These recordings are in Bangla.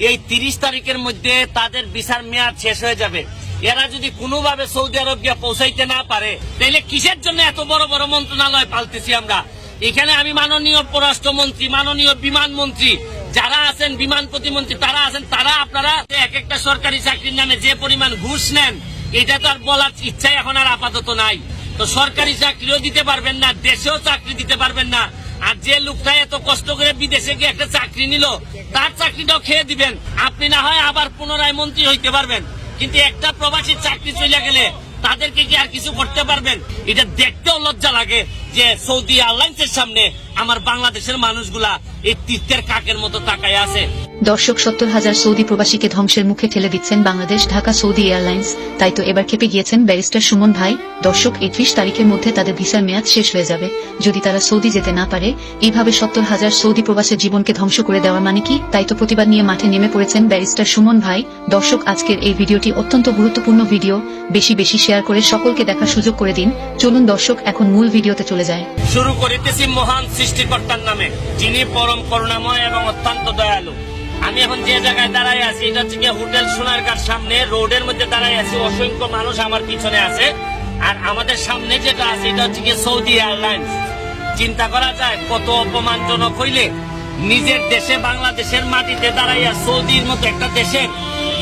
এই 30 তারিখের মধ্যে তাদের ভিসার মেয়াদ শেষ হয়ে যাবে। এরা যদি কোনোভাবে সৌদি আরব গিয়ে পৌঁছাইতে না পারে, তাহলে কিসের জন্য এত বড় বড় মন্ত্রণালয় পালতেছি আমরা? এখানে আমি মাননীয় পররাষ্ট্রমন্ত্রী, মাননীয় বিমান মন্ত্রী যারা আছেন, বিমান প্রতিমন্ত্রী তারা আছেন, তারা আপনারা এক একটা সরকারি চাকরির নামে যে পরিমাণ ঘুষ নেন, এটা তো আর বলার ইচ্ছাই এখন আর আপাতত নাই। তো সরকারি চাকরিও দিতে পারবেন না, দেশেও চাকরি দিতে পারবেন না। আর যে লোকটা এত কষ্ট করে বিদেশে গিয়ে একটা চাকরি নিল, তার চাকরিটাও খেয়ে দিবেন। আপনি না হয় আবার পুনরায় মন্ত্রী হইতে পারবেন, কিন্তু একটা প্রবাসীর চাকরি চলে গেলে তাদেরকে কি আর কিছু করতে পারবেন? এটা দেখতেও লজ্জা লাগে যে সৌদি এয়ারলাইন্সের সামনে আমার বাংলাদেশের মানুষগুলা এই তীর্থের কাকের মতো তাকায় আছে। দর্শক, 70,000 সৌদি প্রবাসীকে ধ্বংসের মুখে ঠেলে দিচ্ছেন বাংলাদেশ ঢাকা সৌদি এয়ারলাইন্স। তাই তো এবার খেপে গিয়েছেন ব্যারিস্টার সুমন ভাই। দর্শক, 30 তারিখের মধ্যে তাদের ভিসার মেয়াদ শেষ হয়ে যাবে। যদি তারা সৌদি যেতে না পারে, এইভাবে 70,000 সৌদি প্রবাসের জীবনকে ধ্বংস করে দেওয়ার মানে কি? তাই তো প্রতিবাদ নিয়ে মাঠে নেমে পড়েছেন ব্যারিস্টার সুমন ভাই। দর্শক, আজকের এই ভিডিওটি অত্যন্ত গুরুত্বপূর্ণ ভিডিও, বেশি বেশি শেয়ার করে সকলকে দেখার সুযোগ করে দিন। চলুন দর্শক, এখন মূল ভিডিওতে চলে যায়। শুরু করিতেছি মহান সৃষ্টিকর্তার নামে, যিনি পরম করুণাময় এবং অত্যন্ত দয়ালু। আমি এখন যে জায়গায় দাঁড়াই আছি, এটা হচ্ছে হোটেল সোনারগাঁর সামনে রোডের মধ্যে দাঁড়াই আছি। অসংখ্য মানুষ আমার পিছনে আছে, আর আমাদের সামনে যেটা আছে এটা হচ্ছে সৌদি এয়ারলাইন্স। চিন্তা করা যায় কত অপমানজনক হইলে নিজের দেশে বাংলাদেশের মাটিতে দাঁড়াইয়া সৌদির মতো একটা দেশের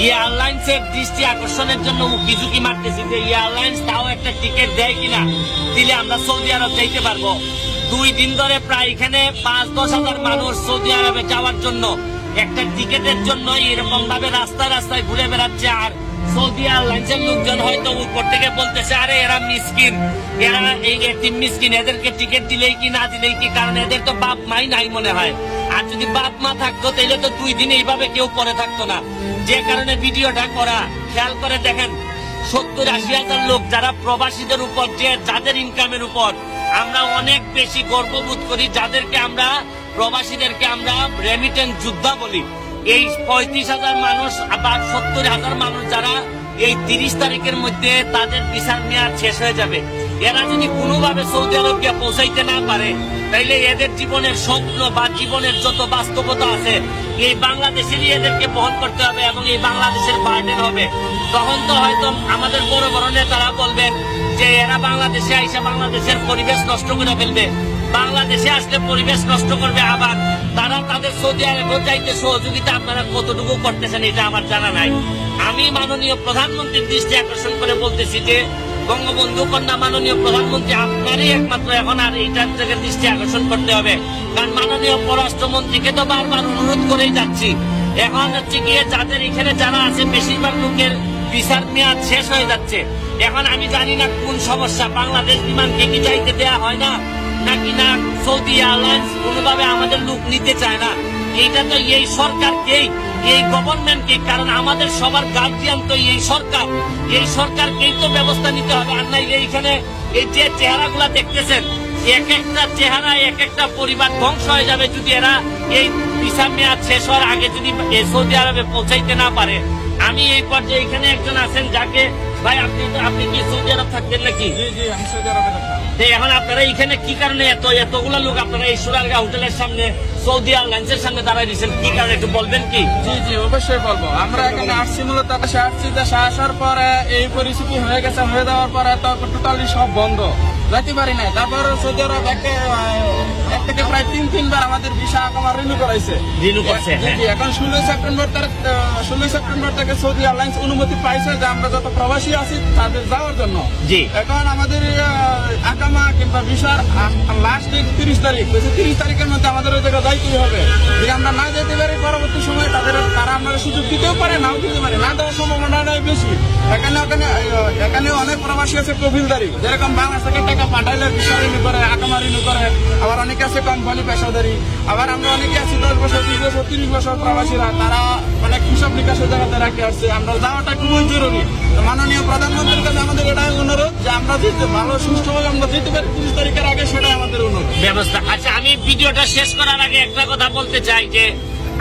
এয়ারলাইন্সের দৃষ্টি আকর্ষণের জন্য উকি ঝুঁকি মারতেছি যে এয়ারলাইন্স তাও একটা টিকিট দেয় কিনা, দিলে আমরা সৌদি আরব যাইতে পারবো। 2 দিন ধরে প্রায় এখানে 5-10 হাজার মানুষ সৌদি আরবে যাওয়ার জন্য একটা টিকিটের জন্য এরকম ভাবে রাস্তায় রাস্তায় ঘুরে বেড়াচ্ছে। আর সৌদি এয়ারলাইন্সের লোকজন হয়তো উপর থেকে বলতেছে, আরে এরা মিসকিন, এরা এই এতিম মিসকিন, এদেরকে টিকিট দিলেই কি না দিলেই কি, কারণ এদের তো বাপ মাই নাই মনে হয়। আর যদি বাপ মা থাকতো তাহলে তো 2 দিন এইভাবে কেউ পরে থাকতো না। যে কারণে ভিডিওটা করা। খেয়াল করে দেখেন, 70-80 হাজার লোক যারা প্রবাসীদের উপর, যে যাদের ইনকামের উপর আমরা অনেক বেশি গর্ববোধ করি, যাদেরকে আমরা প্রবাসীদেরকে আমরা রেমিটেন্স যোদ্ধা বলি, এই 35,000 মানুষ বা 70,000 মানুষ যারা এই 30 তারিখের মধ্যে তাদের ভিসার মেয়াদ শেষ হয়ে যাবে, এরা যদি কোনোভাবে সৌদি আরব গিয়ে পৌঁছাইতে না পারে, তাইলে এদের জীবনের স্বপ্ন বা জীবনের যত বাস্তবতা আছে এই বাংলাদেশেরই এদেরকে বহন করতে হবে এবং এই বাংলাদেশের বার্ডেন হবে। তখন তো হয়তো আমাদের বড় বড় নেতারা বলবেন যে এরা বাংলাদেশে আইসা বাংলাদেশের পরিবেশ নষ্ট করে ফেলবে, বাংলাদেশে আসলে পরিবেশ নষ্ট করবে। আবার তারা তাদের সৌদি আরবে যাইতে সহযোগিতা আপনারা কতটুকু করতেছেন এটা আমার জানা নাই। আমি মাননীয় প্রধানমন্ত্রীর দৃষ্টি আকর্ষণ করে বলতেছি যে বঙ্গবন্ধু কন্যা মাননীয় প্রধানমন্ত্রী, আপনারই একমাত্র এখন আর এইটার থেকে দৃষ্টি আকর্ষণ করতে হবে। কারণ মাননীয় পররাষ্ট্রমন্ত্রীকে তো বারবার অনুরোধ করেই যাচ্ছি। এখন হচ্ছে গিয়ে যাদের এখানে যারা আছে বেশিরভাগ লোকের ভিসার মেয়াদ শেষ হয়ে যাচ্ছে। এখন আমি জানি না কোন সমস্যা, বাংলাদেশ বিমানকে কি যাইতে দেওয়া হয় না, নাকি না সৌদি এয়ারলাইন্স কোনোভাবে আমাদের লোক নিতে চায় না। এইটা তো এই সরকারকেই, এই গভর্নমেন্টকে, কারণ আমাদের সবার গার্জিয়ান তো এই সরকার, এই সরকারকেই তো ব্যবস্থা নিতে হবে। আর নাই এইখানে এই যে চেহারাগুলা দেখতেছেন, এক একটা চেহারা এক একটা পরিবার ধ্বংস হয়ে যাবে যদি এরা এই ভিসা মেয়াদ শেষ হওয়ার আগে যদি সৌদি আরবে পৌঁছাইতে না পারে। আমি এই পর্যায়ে এখানে একজন আছেন যাকে, ভাই আপনি কি সৌদি আরব থাকতেন নাকি? জি জি, আমি সৌদি আরবে থাকতাম। এখন আপনারা এখানে কি কারণে এতগুলো লোক আপনারা এই সোনারগাঁ হোটেলের সামনে সৌদি এয়ারলাইন্সের সামনে দাঁড়ায় দিয়েছেন, কি কারণে একটু বলবেন কি? জি জি, অবশ্যই বলবো। আমরা এখানে আসছি মূলত দেশে আসছি, দেশে আসার পরে এই পরিস্থিতি হয়ে গেছে, হয়ে যাওয়ার পরে তো টোটালি সব বন্ধ, যাইতে পারি নাই। তারপর সৌদি আরব এক থেকে প্রায় 3 বার আমাদের ভিসা আমার রিনিউ করাইছে, রিনিউ করছে। এখন 16 সেপ্টেম্বর থেকে সৌদি এয়ারলাইন্স অনুমতি পাইছে যে আমরা যত প্রবাসী আছি তাদের যাওয়ার জন্য। জি, এখন আমাদের আকামা কিংবা ভিসার লাস্ট ডেট 30 তারিখ, 30 তারিখের মধ্যে আমাদের ওই জায়গায় যাইতেই হবে। যদি আমরা না যেতে পারি পরবর্তী সময় তারা আমরা সুযোগ দিতেও পারে, নাও দিতে পারে, না দেওয়ার সম্ভাবনাটাই বেশি। এখানে অনেক প্রবাসী আছে কবিলদারি, যেরকম বাংলাদেশ থেকে টাকা পাঠাইলে ভিসা রিনিউ করে, আকামা রিনিউ করে। আবার অনেকে আছে কোম্পানি পেশাদারি, আবার আমরা অনেকে আছি 10 বছর 20 বছর 30 বছর প্রবাসীরা, তারা অনেক হিসাব নিকাশের জায়গাতে রাখে আসছে। আমরা যাওয়াটা খুবই জরুরি। মাননীয় প্রধানমন্ত্রীর কাছে আমাদের এটাই অনুরোধ যে আমরা যেতে ভালো সুষ্ঠুভাবে আমরা যেতে পারি 30 তারিখের আগে, সেটাই আমাদের অনুরোধ ব্যবস্থা। আচ্ছা, আমি ভিডিওটা শেষ করার আগে একটা কথা বলতে চাই যে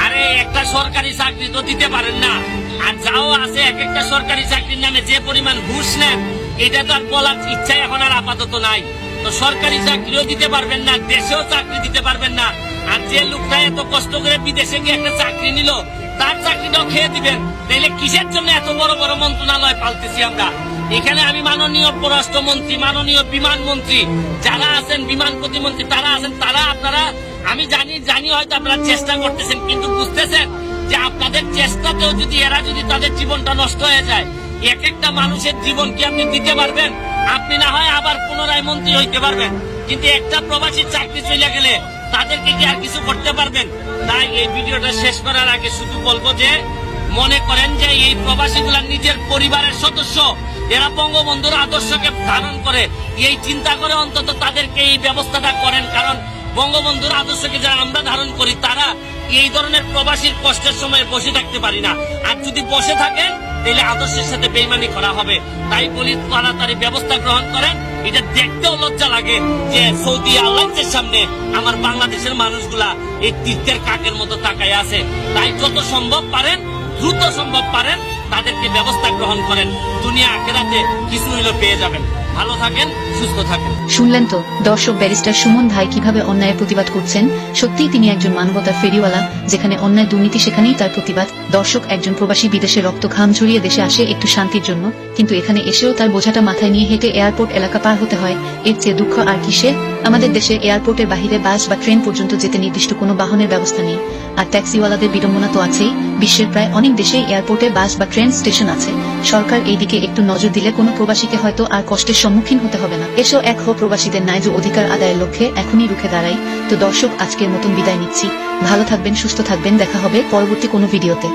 আরে একটা সরকারি চাকরি তো দিতে পারেন না, আর যাও আছে এক একটা সরকারি চাকরির নামে যে পরিমাণ ঘুষ নেন, এটা তো আর বলার ইচ্ছাই এখন আর আপাতত নাই। তো সরকারি চাকরিও দিতে পারবেন না, দেশেও চাকরি দিতে পারবেন না। আর যে লোকটা এত কষ্ট করে বিদেশে গিয়ে একটা চাকরি নিল, তার চাকরিটাও খেয়ে দিবেন। তাইলে কিসের জন্য এত বড় বড় মন্ত্রণালয় পালতেছি আমরা? এখানে আমি মাননীয় পররাষ্ট্রমন্ত্রী, মাননীয় বিমান মন্ত্রী যারা আছেন, বিমান প্রতিমন্ত্রী তারা আছেন, তারা আপনারা আমি জানি হয়তো আপনারা চেষ্টা করতেছেন, কিন্তু বুঝতেছেন যে আপনাদের চেষ্টাতেও যদি এরা যদি তাদের জীবনটা নষ্ট হয়ে যায়, এক একটা মানুষের জীবন কি আপনি দিতে পারবেন? আপনি না হয় আবার পুনরায় মন্ত্রী হইতে পারবেন, কিন্তু একটা প্রবাসী চাকরি চলে গেলে তাদেরকে কি আর কিছু করতে পারবেন? তাই এই ভিডিওটা শেষ করার আগে শুধু বলবো যে মনে করেন যে এই প্রবাসীগুলা নিজের পরিবারের সদস্য, এরা বঙ্গবন্ধুর আদর্শকে ধারণ করে, এই চিন্তা করে অন্তত তাদেরকে এই ব্যবস্থাটা করেন। কারণ বঙ্গবন্ধুর আদর্শকে যারা আমরা ধারণ করি তারা এই ধরনের প্রবাসীর কষ্টের সময় বসে থাকতে পারি না। আর যদি বসে থাকেন তাহলে আদর্শের সাথে বেইমানি করা হবে। তাই বলি তাড়াতাড়ি ব্যবস্থা গ্রহণ করেন। এটা দেখতেও লজ্জা লাগে যে সৌদি এয়ারলাইন্সের সামনে আমার বাংলাদেশের মানুষগুলা এই তীর্থের কাকের মতো তাকায় আছে। তাই যত সম্ভব পারেন, দ্রুত সম্ভব পারেন, তাদেরকে ব্যবস্থা গ্রহণ করেন। দুনিয়া আখেরাতে কিছু হইলেও পেয়ে যাবেন। ভালো থাকেন, সুস্থ থাকেন। শুনলেন তো দর্শক, ব্যারিস্টার সুমন ভাই কিভাবে অন্যায়ের প্রতিবাদ করছেন। সত্যিই তিনি একজন মানবতার ফেরিওয়ালা। যেখানে অন্যায় দুর্নীতি সেখানেই তার প্রতিবাদ। দর্শক, একজন প্রবাসী বিদেশে রক্ত ঘাম ঝরিয়ে দেশে আসে একটু শান্তির জন্য, কিন্তু এখানে এসেও তার বোঝাটা মাথায় নিয়ে হেঁটে এয়ারপোর্ট এলাকা পার হতে হয়। এর চেয়ে দুঃখ আর কিসে? আমাদের দেশে এয়ারপোর্টের বাহিরে বাস বা ট্রেন পর্যন্ত যেতে নির্দিষ্ট কোনো বাহনের ব্যবস্থা নেই। আর ট্যাক্সিওয়ালাদের বিড়ম্বনা তো আছেই। বিশ্বের প্রায় অনেক দেশেই এয়ারপোর্টে বাস বা ট্রেন স্টেশন আছে। সরকার এই দিকে একটু নজর দিলে কোনো প্রবাসীকে হয়তো আর কষ্টের সম্মুখীন হতে হবে না। এসো এক হো প্রবাসীদের ন্যায্য অধিকার আদায়ের লক্ষ্যে এখনই রুখে দাঁড়াই। তো দর্শক, আজকের মতন বিদায় নিচ্ছি। ভালো থাকবেন, সুস্থ থাকবেন। দেখা হবে পরবর্তী কোনো ভিডিওতে।